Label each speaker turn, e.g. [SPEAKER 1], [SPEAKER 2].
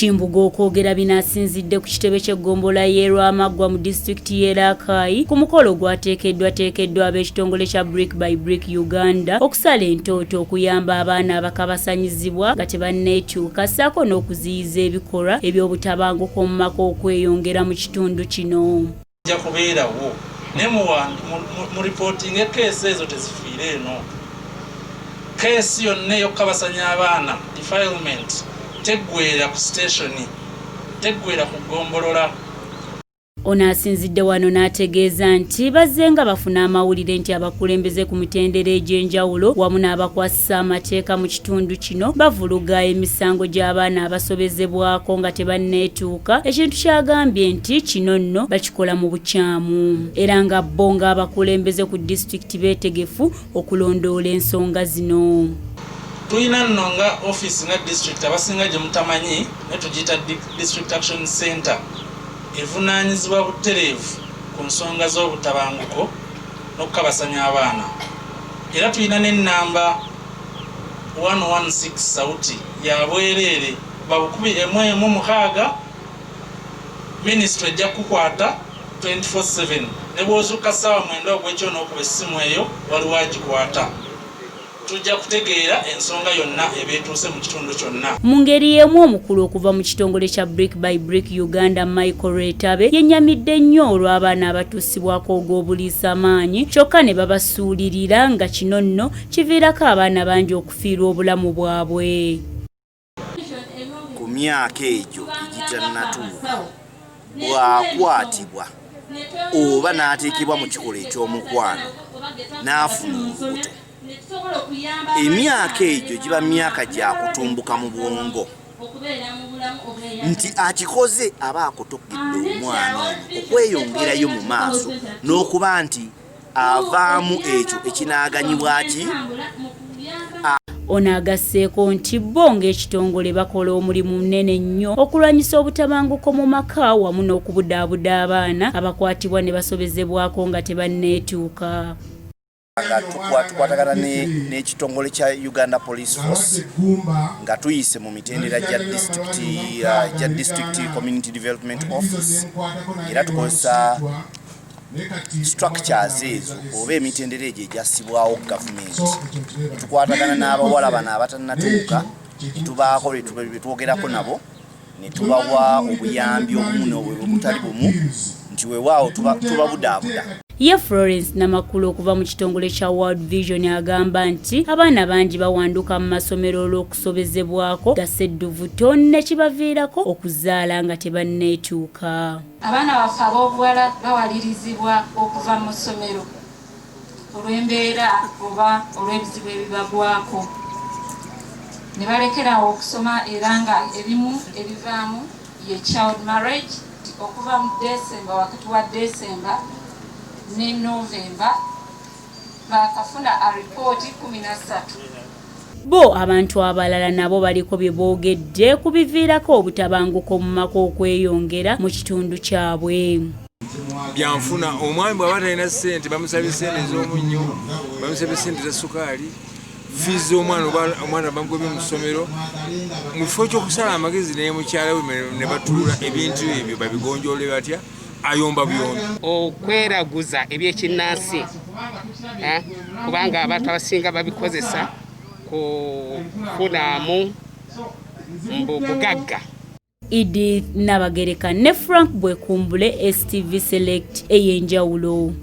[SPEAKER 1] Kimbuga okwogera binasinzidde ku kitebe ky'eggombola y'e Rwamaggwa mu disitulikiti y'e Rakai ku mukolo gwateekeddwa ab'ekitongole kya Brick by Brick Uganda okusala entooto okuyamba abaana abakabasanyizibwa nga tebanneetuuka ssaako n'okuziyiza ebikolwa eby'obutabanguko mu maka okweyongera mu kitundu kino.
[SPEAKER 2] Ojja kubeerawo ne mu reporting ekeesi ezo tezifiire eno. Keesi yonna ey'okukabasanya abaana defilement teggwera ku sitationi, teggwera ku ggombolola.
[SPEAKER 1] Ono asinzidde wano n'ategeeza nti bazze nga bafuna amawulire nti abakulembeze ku mitendera egy'enjawulo wamu n'abakwasisa amateeka mu kitundu kino bavuluga emisango gy'abaana abasobezebwako nga tebanneetuuka, ekintu kyagambye nti kino nno bakikola mu bukyamu era nga bo ng'abakulembeze ku disitulikiti beetegefu okulondoola ensonga zino.
[SPEAKER 2] Tulina nno nga office nga district abasinga gye mutamanyi ne tugiyita District Action Center evunaanyizibwa butereevu ku nsonga z'obutabanguko n'okukabasanya abaana. Era tulina n'ennamba 116 sauti ya bwereere babukubi 116 minisitule ejja kukwata 24/7 ne bw'ozuuka ssaawa 9 ogw'ekyo n'okuba essimu eyo waliwo agikwata. Tujja kutegeera ensonga yonna ebeetuuse mu kitundu kyonna.
[SPEAKER 1] Mu ngeri y'emu omukulu okuva mu kitongole kya Brick by Brick Uganda Michael Retabe yennyamidde nnyo olw'abaana abatuusibwako ogw'obuliisamaanyi kyokka ne babasuulirira nga kino nno kiviirako abaana bangi okufiirwa obulamu bwabwe.
[SPEAKER 3] Ku myaka egyo egitannatuuka bw'akwatibwa oba n'ateekebwa mu kikola eky'omukwano n'afuna olubuto, emyaka egyo giba myaka gya kutumbuka mu bwongo nti akikoze aba akutokidde omwana ono okweyongerayo mu maaso n'okuba nti avaamu ekyo ekinaaganyibwa ki.
[SPEAKER 1] Ono agasseeko nti bo ng'ekitongole bakola omulimu munene nnyo okulwanyisa obutabanguko mu maka wamu n'okubudaabuda abaana abakwatibwa ne basobezebwako nga tebanneetuuka.
[SPEAKER 3] Tukwatagana n'ekitongole kya Uganda Police Force nga tuyise mu mitendera gya district community development office era tukozesa structures ezo oba emitendera egyo egyassibwawo gavumenti. Tukwatagana n'abawala bano abatannatuuka tubaako betwogerako nabo ne tubawa obuyambi obumu n'obutali bumu nti weewaawo tubabudaabuda.
[SPEAKER 1] Ye Florence Namakulu okuva mu kitongole kya World Vision agamba nti abaana bangi bawanduka mu masomero olw'okusobezebwako gassedduvuto ne kibaviirako okuzaala nga tebanneetuuka.
[SPEAKER 4] Abaana baffe ab'obuwala bawalirizibwa okuva mu ssomero olw'embeera oba olw'ebizibu ebibagwako ne balekerawo okusoma era nga ebimu ebivaamu ye child marriage okuva mu December, wakati wa December ne November bakafuna a report 13.
[SPEAKER 1] Bo abantu abalala nabo baliko bye boogedde ku biviirako obutabanguko mu maka okweyongera mu kitundu kyabwe.
[SPEAKER 5] Byanfuna omwami bw'aba talina ssente bamusabye ssente ez'omunnyo, bamusabye ssente za sukaali, fiizi omwana bamugobye mu ssomero. Mu kifo ky'okusala amagezi naye mukyala we ne batuula ebintu ebyo babigonjoole batya ayomba buyombi.
[SPEAKER 6] Okweraguza ebyekinnansi kubanga abantu abasinga babikozesa kufunamu bugagga.
[SPEAKER 1] Edith Nabagereka ne Frank Bwekumbule, STV Select ey'enjawulo.